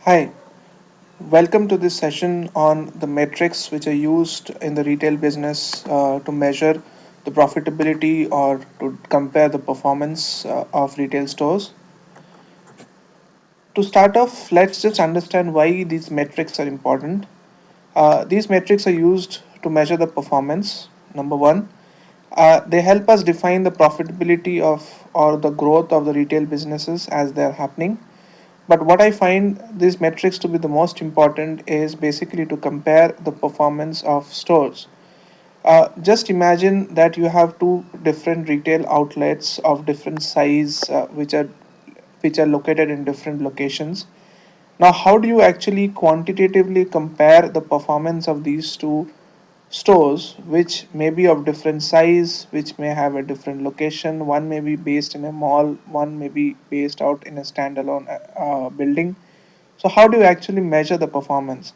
Hi, welcome to this session on the metrics which are used in the retail business to measure the profitability or to compare the performance of retail stores. To start off, let's just understand why these metrics are important. These metrics are used to measure the performance. Number one, they help us define the profitability of or the growth of the retail businesses as they're happening. But what I find these metrics to be the most important is basically to compare the performance of stores. Just imagine that you have two different retail outlets of different size, which are located in different locations. Now, how do you actually quantitatively compare the performance of these two stores, which may be of different size, which may have a different location? One may be based in a mall, one may be based out in a standalone building. So, how do you actually measure the performance?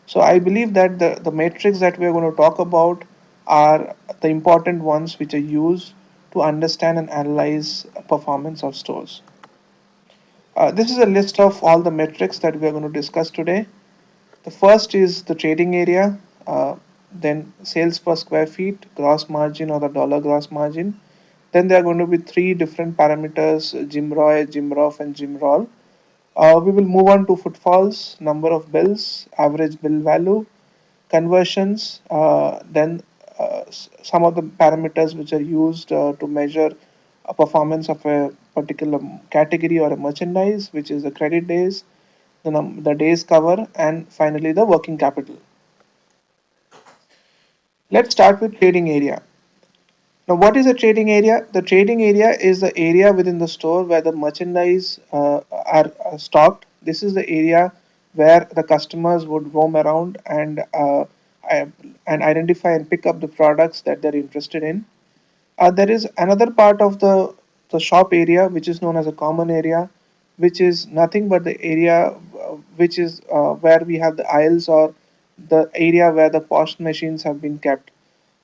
So, I believe that the metrics that we are going to talk about are the important ones which are used to understand and analyze performance of stores. This is a list of all the metrics that we are going to discuss today. The first is the trading area, then sales per square feet, gross margin or the dollar gross margin. Then there are going to be three different parameters: GMROI, GMROF, and GMROL. We will move on to footfalls, number of bills, average bill value, conversions, then some of the parameters which are used to measure a performance of a particular category or a merchandise, which is the credit days, the days cover, and finally the working capital. Let's start with trading area. Now, what is a trading area? The trading area is the area within the store where the merchandise are stocked. This is the area where the customers would roam around uh, and identify and pick up the products that they're interested in. There is another part of the shop area which is known as a common area, which is nothing but the area which is where we have the aisles or the area where the posh machines have been kept,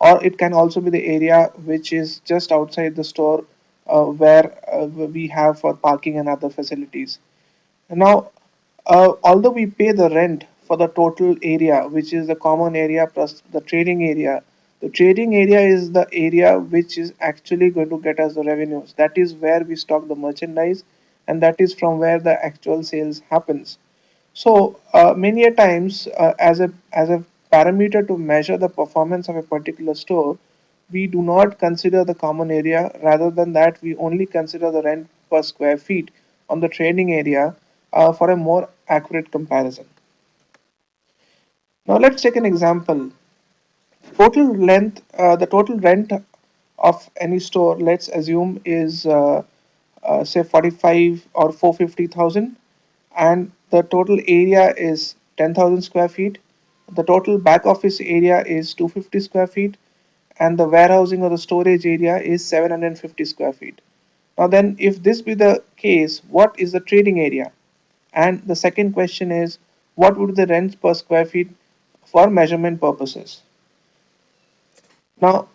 or it can also be the area which is just outside the store where we have for parking and other facilities. Now, although we pay the rent for the total area, which is the common area plus the trading area is the area which is actually going to get us the revenues. That is where we stock the merchandise, and that is from where the actual sales happens. So many a times, as a parameter to measure the performance of a particular store, we do not consider the common area. Rather than that, we only consider the rent per square feet on the trading area for a more accurate comparison. Now let's take an example. The total rent of any store, let's assume, is say 45 or 450,000, and the total area is 10,000 square feet. The total back office area is 250 square feet, and the warehousing or the storage area is 750 square feet. Now, then, if this be the case, what is the trading area? And the second question is, what would the rent per square feet for measurement purposes? Now,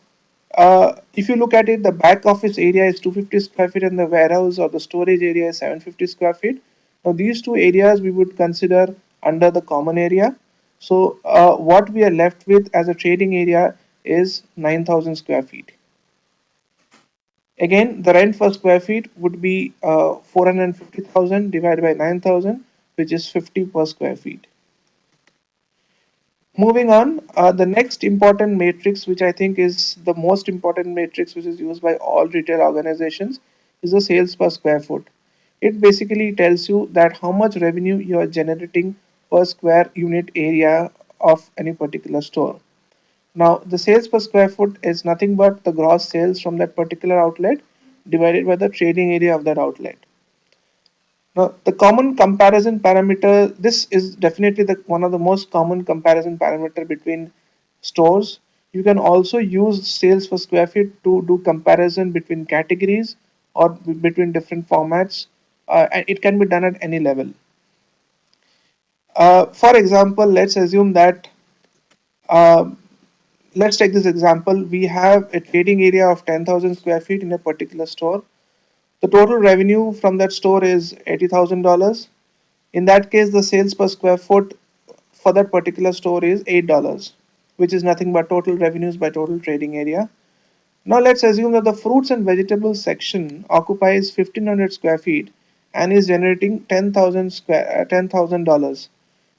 if you look at it, the back office area is 250 square feet and the warehouse or the storage area is 750 square feet. Now, these two areas we would consider under the common area. So, what we are left with as a trading area is 9,000 square feet. Again, the rent per square feet would be 450,000 divided by 9,000, which is 50 per square feet. Moving on, the next important matrix, which I think is the most important matrix, which is used by all retail organizations, is the sales per square foot. It basically tells you that how much revenue you are generating per square unit area of any particular store. Now, the sales per square foot is nothing but the gross sales from that particular outlet divided by the trading area of that outlet. Now, the common comparison parameter, this is definitely one of the most common comparison parameter between stores. You can also use sales per square feet to do comparison between categories or between different formats. And it can be done at any level. For example, uh, let's take this example. We have a trading area of 10,000 square feet in a particular store. The total revenue from that store is $80,000. In that case, the sales per square foot for that particular store is $8, which is nothing but total revenues by total trading area. Now let's assume that the fruits and vegetables section occupies 1500 square feet and is generating $10,000.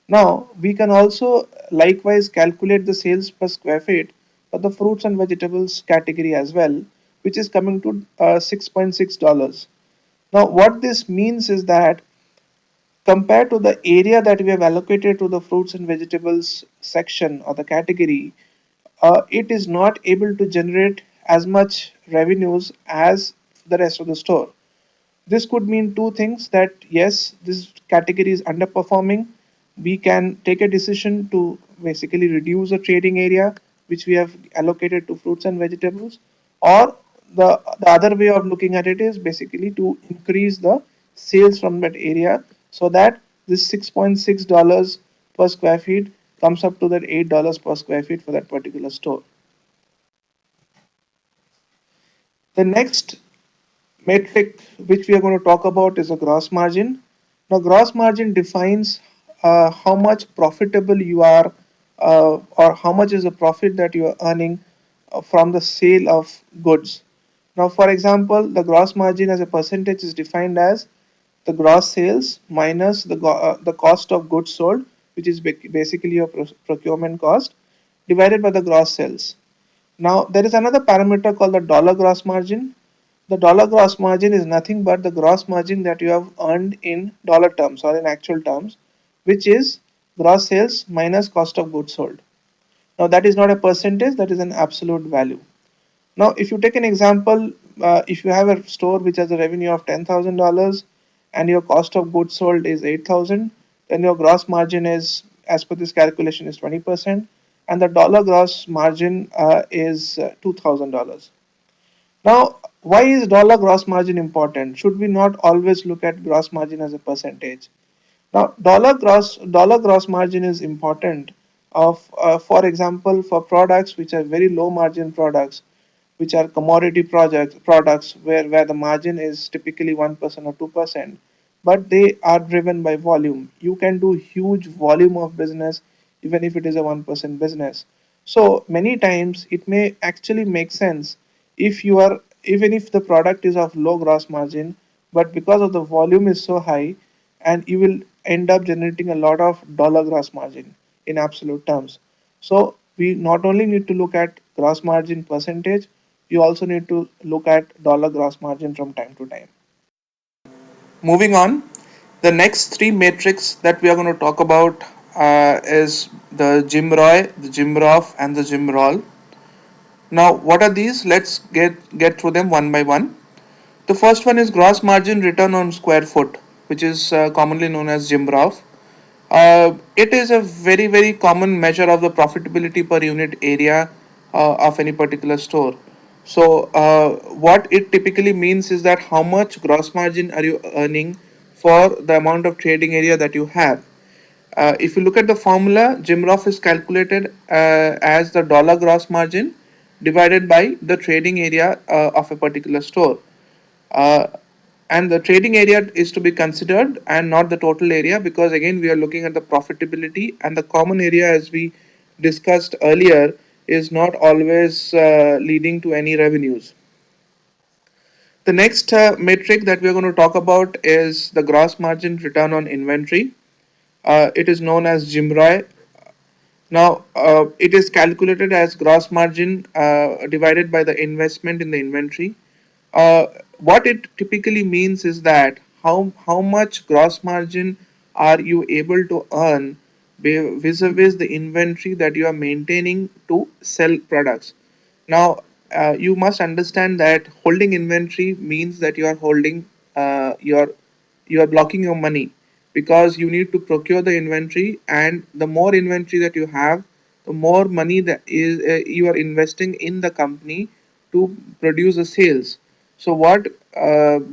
Now we can also likewise calculate the sales per square feet for the fruits and vegetables category as well, which is coming to $6.6. Now what this means is that compared to the area that we have allocated to the fruits and vegetables section or the category, it is not able to generate as much revenues as the rest of the store. This could mean two things: that yes, this category is underperforming. We can take a decision to basically reduce the trading area which we have allocated to fruits and vegetables, or the other way of looking at it is basically to increase the sales from that area so that this $6.6 per square feet comes up to that $8 per square feet for that particular store. The next metric which we are going to talk about is a gross margin. Now, gross margin defines how much profitable you are, or how much is the profit that you are earning from the sale of goods. Now, for example, the gross margin as a percentage is defined as the gross sales minus the cost of goods sold, which is basically your procurement cost, divided by the gross sales. Now, there is another parameter called the dollar gross margin. The dollar gross margin is nothing but the gross margin that you have earned in dollar terms or in actual terms, which is gross sales minus cost of goods sold. Now, that is not a percentage, that is an absolute value. Now, if you take an example, if you have a store which has a revenue of $10,000 and your cost of goods sold is 8,000, then your gross margin is, as per this calculation, is 20%, and the dollar gross margin is $2,000. Now, why is dollar gross margin important? Should we not always look at gross margin as a percentage? Now, dollar gross margin is important. For example, for products which are very low margin products, which are commodity products where the margin is typically 1% or 2%, but they are driven by volume. You can do huge volume of business even if it is a 1% business. So many times it may actually make sense if you are, even if the product is of low gross margin, but because of the volume is so high, and you will end up generating a lot of dollar gross margin in absolute terms. So we not only need to look at gross margin percentage, you also need to look at dollar gross margin from time to time. Moving on, the next three metrics that we are going to talk about is the GMROI, the GMROF, and the GMROL. Now, what are these? Let's get through them one by one. The first one is gross margin return on square foot, which is commonly known as GMROF. It is a very common measure of the profitability per unit area of any particular store. So what it typically means is that how much gross margin are you earning for the amount of trading area that you have. If you look at the formula, GMROF is calculated as the dollar gross margin divided by the trading area of a particular store. Uh, and the trading area is to be considered and not the total area, because again we are looking at the profitability, and the common area, as we discussed earlier, is not always leading to any revenues. The next metric that we are going to talk about is the gross margin return on inventory. It is known as GMROI. Now, it is calculated as gross margin divided by the investment in the inventory. What it typically means is that how much gross margin are you able to earn vis-a-vis the inventory that you are maintaining to sell products. Now, you must understand that holding inventory means that you are holding your you are blocking your money, because you need to procure the inventory, and the more inventory that you have, the more money that is you are investing in the company to produce the sales. So what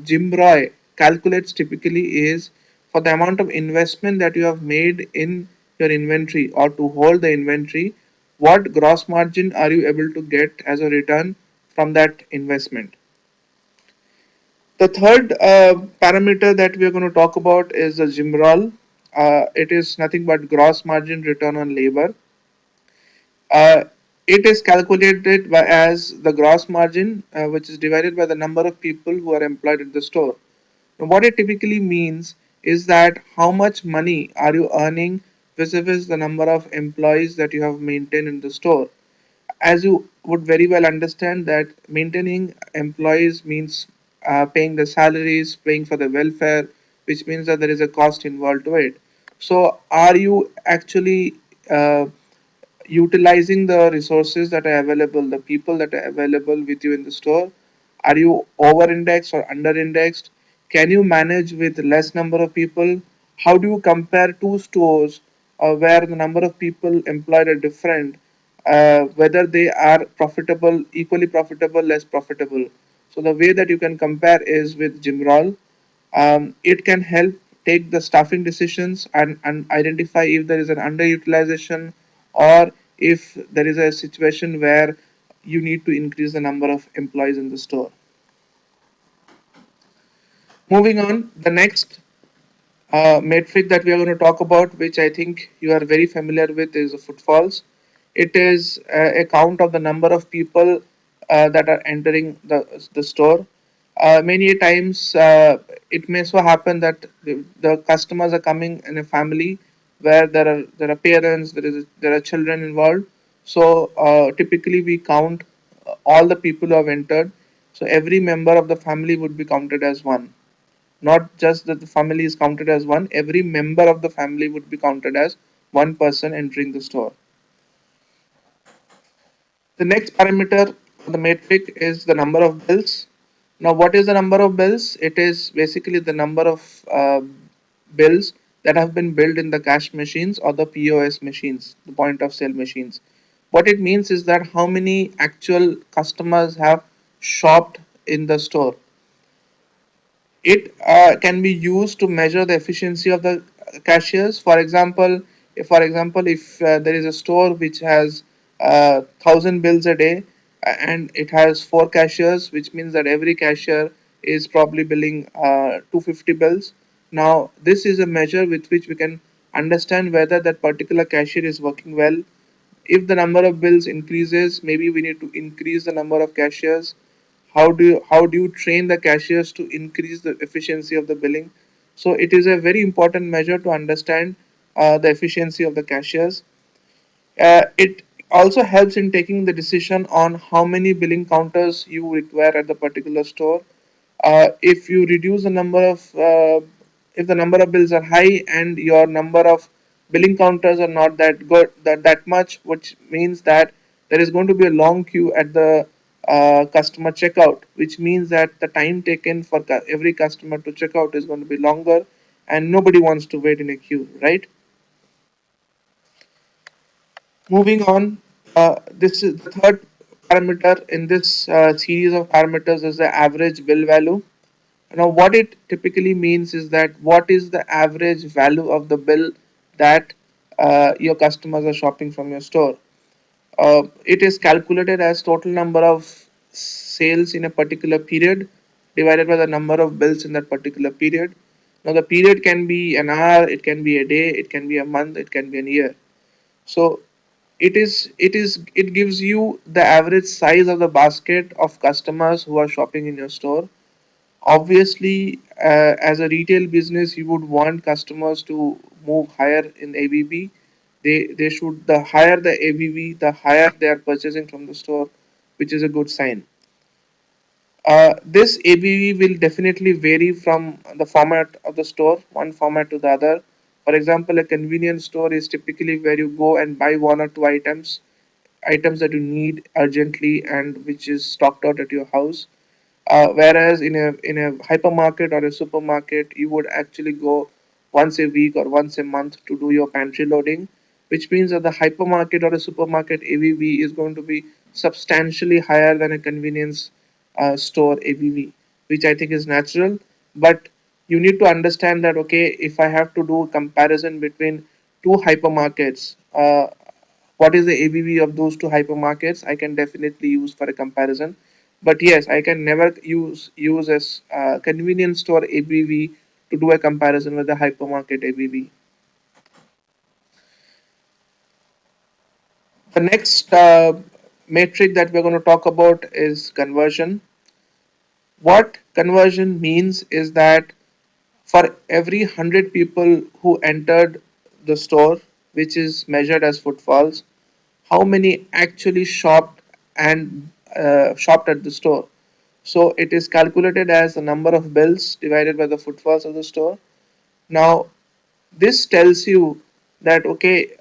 Jim Roy calculates typically is for the amount of investment that you have made in your inventory or to hold the inventory, what gross margin are you able to get as a return from that investment. The third parameter that we are going to talk about is the GMROL. it is nothing but gross margin return on labor. Uh, it is calculated by, as the gross margin, which is divided by the number of people who are employed at the store. Now, what it typically means is that how much money are you earning vis-a-vis the number of employees that you have maintained in the store. As you would very well understand that maintaining employees means paying the salaries, paying for the welfare, which means that there is a cost involved to it. So, are you actually uh, utilizing the resources that are available, the people that are available with you in the store? Are you over indexed or under indexed? Can you manage with less number of people? How do you compare two stores where the number of people employed are different, whether they are profitable, equally profitable, less profitable? So the way that you can compare is with GMROL. It can help take the staffing decisions and identify if there is an underutilization or if there is a situation where you need to increase the number of employees in the store. Moving on, the next metric that we are going to talk about, which I think you are very familiar with, is the footfalls. It is a count of the number of people that are entering the store. Many times, it may so happen that the customers are coming in a family where there are parents, there are children involved. So typically, we count all the people who have entered. So every member of the family would be counted as one, not just that the family is counted as one, every member of the family would be counted as one person entering the store. The next parameter of the metric is the number of bills. Now, what is the number of bills? It is basically the number of bills that have been billed in the cash machines or the POS machines, the point of sale machines. What it means is that how many actual customers have shopped in the store. It can be used to measure the efficiency of the cashiers. For example, if there is a store which has 1,000 bills a day and it has four cashiers, which means that every cashier is probably billing 250 bills. Now, this is a measure with which we can understand whether that particular cashier is working well. If the number of bills increases, maybe we need to increase the number of cashiers. How do you train the cashiers to increase the efficiency of the billing? So it is a very important measure to understand the efficiency of the cashiers. It also helps in taking the decision on how many billing counters you require at the particular store. If you reduce the number of if the number of bills are high and your number of billing counters are not that good, that much, which means that there is going to be a long queue at the customer checkout, which means that the time taken for every customer to check out is going to be longer, and nobody wants to wait in a queue, right? Moving on, this is the third parameter in this series of parameters is the average bill value. Now, what it typically means is that what is the average value of the bill that your customers are shopping from your store. It is calculated as total number of sales in a particular period divided by the number of bills in that particular period. Now, the period can be an hour, it can be a day, it can be a month, it can be a year. So it gives you the average size of the basket of customers who are shopping in your store. Obviously, as a retail business, you would want customers to move higher in ABV. They should, the higher the ABV, the higher they are purchasing from the store, which is a good sign. This ABV will definitely vary from the format of the store, one format to the other. For example, a convenience store is typically where you go and buy one or two items that you need urgently and which is stocked out at your house. Whereas in a hypermarket or a supermarket, you would actually go once a week or once a month to do your pantry loading, which means that the hypermarket or a supermarket ABV is going to be substantially higher than a convenience store ABV, which I think is natural. But you need to understand that okay, if I have to do a comparison between two hypermarkets, what is the ABV of those two hypermarkets? I can definitely use for a comparison. But yes, I can never use as convenience store ABV to do a comparison with the hypermarket ABV. The next metric that we're going to talk about is conversion. What conversion means is that for every 100 people who entered the store, which is measured as footfalls, how many actually shopped and shopped at the store. So it is calculated as the number of bills divided by the footfalls of the store. Now, this tells you that okay,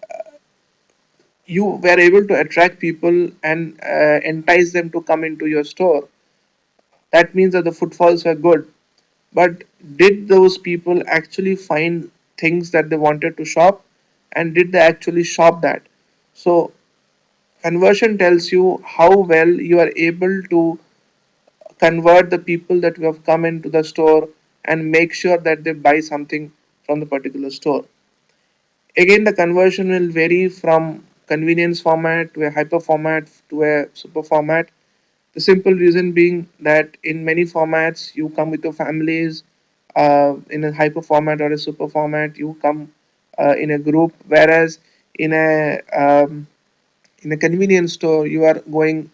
you were able to attract people and entice them to come into your store. That means that the footfalls were good. But did those people actually find things that they wanted to shop, and did they actually shop that? So conversion tells you how well you are able to convert the people that have come into the store and make sure that they buy something from the particular store. Again, the conversion will vary from convenience format to a hyper format to a super format. The simple reason being that in many formats you come with your families. In a hyper format or a super format, you come in a group, whereas in a convenience store you are going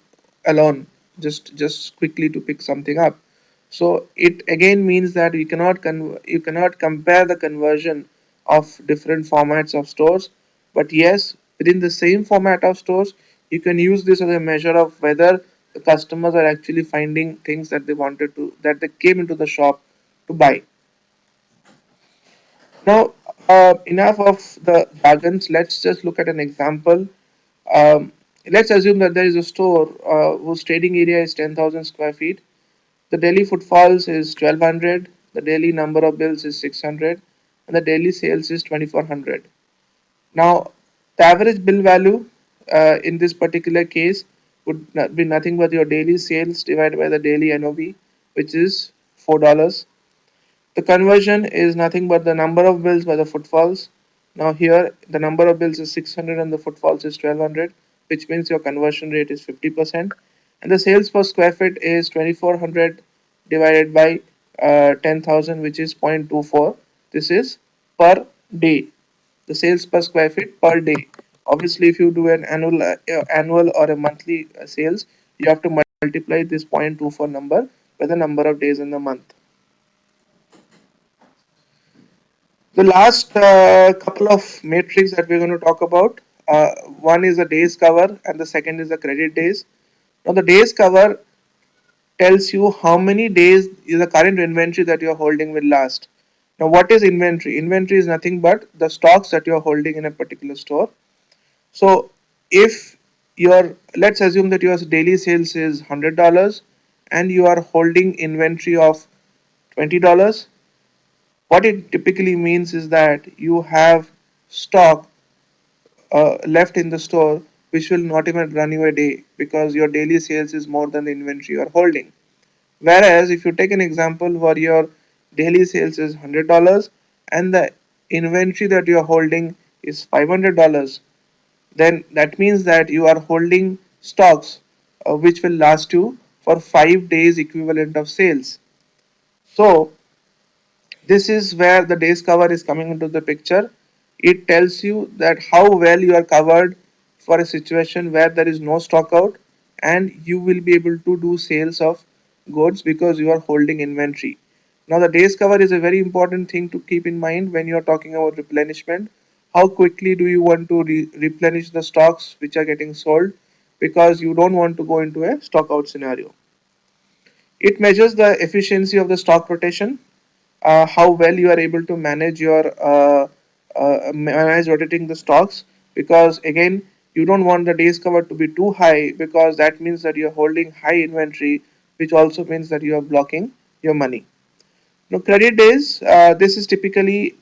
alone, just quickly to pick something up. So it again means that you cannot compare the conversion of different formats of stores, but yes, within the same format of stores you can use this as a measure of whether the customers are actually finding things that that they came into the shop to buy. Now, enough of the jargons. Let's just look at an example. um, let's assume that there is a store whose trading area is 10,000 square feet. The daily footfalls is 1200, the daily number of bills is 600, and the daily sales is 2400. Now, the average bill value in this particular case would be nothing but your daily sales divided by the daily NOV, which is $4. The conversion is nothing but the number of bills by the footfalls. Now here the number of bills is 600 and the footfalls is 1200, which means your conversion rate is 50%. And the sales per square feet is 2400 divided by 10,000, which is 0.24. This is per day. The sales per square feet per day. Obviously, if you do an annual or a monthly sales, you have to multiply this 0.24 number by the number of days in the month. The last couple of metrics that we're going to talk about, one is the days cover and the second is the credit days. Now, the days cover tells you how many days is the current inventory that you're holding will last. Now, what is inventory? Inventory is nothing but the stocks that you're holding in a particular store. So, if let's assume that your daily sales is $100 and you are holding inventory of $20. What it typically means is that you have stock left in the store which will not even run you a day because your daily sales is more than the inventory you are holding. Whereas if you take an example where your daily sales is $100 and the inventory that you are holding is $500, then that means that you are holding stocks which will last you for 5 days equivalent of sales. So this is where the days cover is coming into the picture. It tells you that how well you are covered for a situation where there is no stock out and you will be able to do sales of goods because you are holding inventory. Now, the days cover is a very important thing to keep in mind when you are talking about replenishment. How quickly do you want to replenish the stocks which are getting sold, because you don't want to go into a stock out scenario. It measures the efficiency of the stock rotation, how well you are able to manage rotating the stocks, because again you don't want the days cover to be too high because that means that you're holding high inventory, which also means that you are blocking your money. Now, credit days, this is typically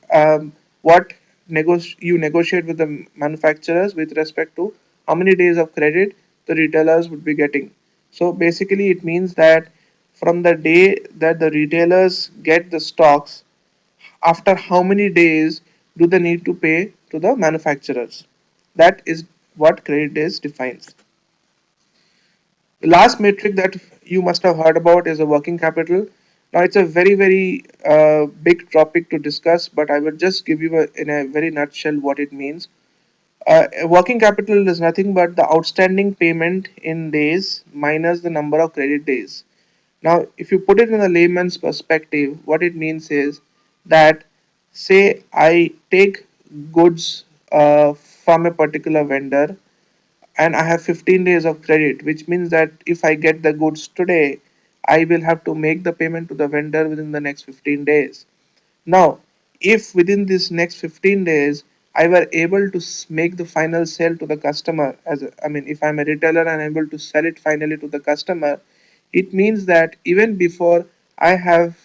what you negotiate with the manufacturers with respect to how many days of credit the retailers would be getting. So basically, it means that from the day that the retailers get the stocks, after how many days do they need to pay to the manufacturers? That is what credit days defines. The last metric that you must have heard about is the working capital. Now, it's a very big topic to discuss, but I will just give you in a very nutshell what it means. Working capital is nothing but the outstanding payment in days minus the number of credit days. Now, if you put it in a layman's perspective, what it means is that, say I take goods from a particular vendor and I have 15 days of credit, which means that if I get the goods today, I will have to make the payment to the vendor within the next 15 days. Now, if within this next 15 days I were able to make the final sale to the customer, I mean, if I'm a retailer and I'm able to sell it finally to the customer, it means that even before I have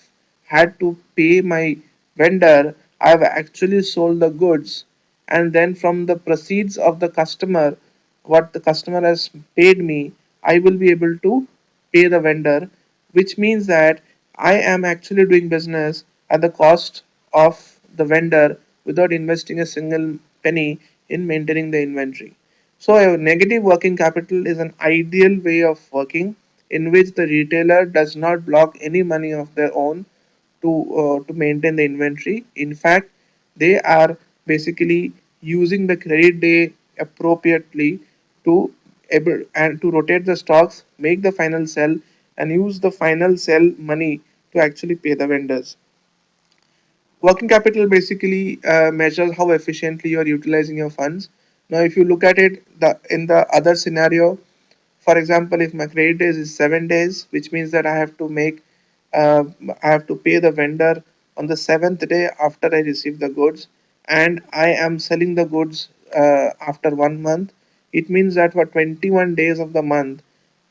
had to pay my vendor, I've actually sold the goods, and then from the proceeds of the customer, what the customer has paid me, I will be able to pay the vendor, which means that I am actually doing business at the cost of the vendor without investing a single penny in maintaining the inventory. So, a negative working capital is an ideal way of working in which the retailer does not block any money of their own to maintain the inventory. In fact, they are basically using the credit day appropriately to able and to rotate the stocks, make the final sell, and use the final sell money to actually pay the vendors. Working capital basically measures how efficiently you are utilizing your funds. Now, if you look at it, the in the other scenario, for example, if my credit days is 7 days, which means that uh, I have to pay the vendor on the seventh day after I receive the goods, and I am selling the goods after 1 month. It means that for 21 days of the month,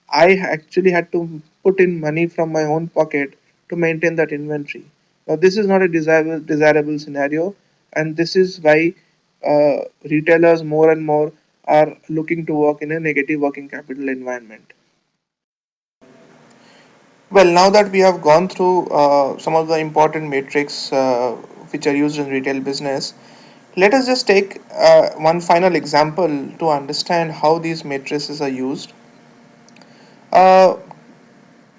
I actually had to put in money from my own pocket to maintain that inventory. Now, this is not a desirable scenario, and this is why retailers more and more are looking to work in a negative working capital environment. Well, now that we have gone through some of the important metrics which are used in retail business, let us just take one final example to understand how these matrices are used. Uh,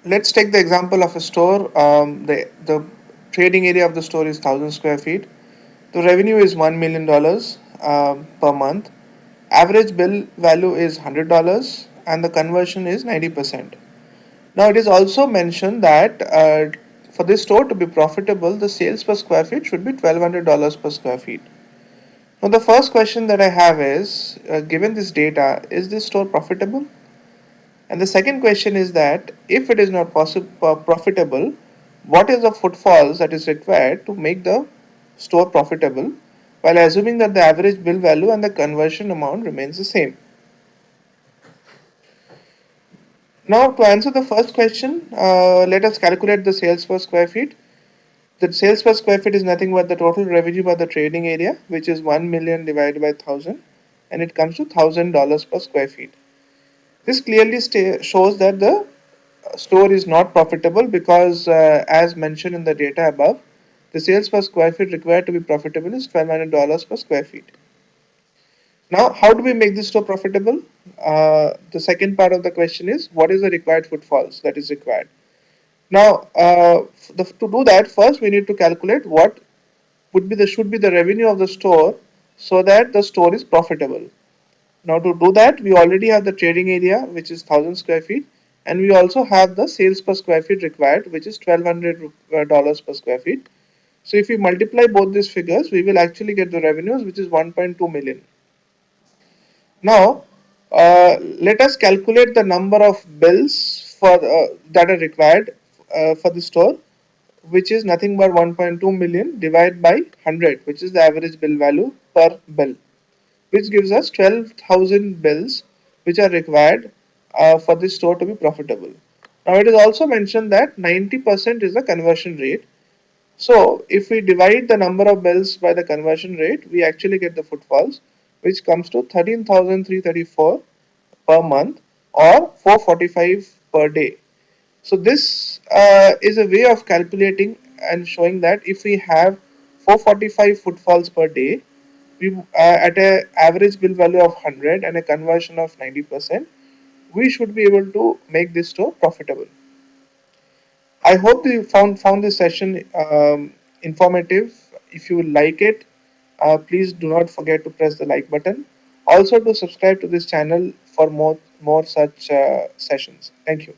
let's take the example of a store. The trading area of the store is 1,000 square feet. The revenue is $1 million per month. Average bill value is $100, and the conversion is 90%. Now, it is also mentioned that for this store to be profitable, the sales per square feet should be $1,200 per square feet. Now, the first question that I have is, given this data, is this store profitable? And the second question is that if it is not profitable, what is the footfalls that is required to make the store profitable, while assuming that the average bill value and the conversion amount remains the same? Now, to answer the first question, let us calculate the sales per square feet. The sales per square feet is nothing but the total revenue by the trading area, which is 1 million divided by 1,000, and it comes to $1,000 per square feet. This clearly shows that the store is not profitable because, as mentioned in the data above, the sales per square feet required to be profitable is $1,200 per square feet. Now, how do we make this store profitable? The second part of the question is, what is the required footfalls that is required? Now, to do that, first we need to calculate what would be the should be the revenue of the store so that the store is profitable. Now, to do that, we already have the trading area, which is 1,000 square feet, and we also have the sales per square feet required, which is $1,200 per square feet. So, if we multiply both these figures, we will actually get the revenues, which is 1.2 million. Now, let us calculate the number of bills that are required for the store, which is nothing but 1.2 million divided by 100, which is the average bill value per bill, which gives us 12,000 bills which are required for this store to be profitable. Now, it is also mentioned that 90% is the conversion rate. So, if we divide the number of bills by the conversion rate, we actually get the footfalls, which comes to 13,334 per month or 445 per day. So, this is a way of calculating and showing that if we have 445 footfalls per day, we at a average bill value of 100 and a conversion of 90%, we should be able to make this store profitable. I hope you found this session informative. If you like it, please do not forget to press the like button. Also, to subscribe to this channel for more such sessions. Thank you.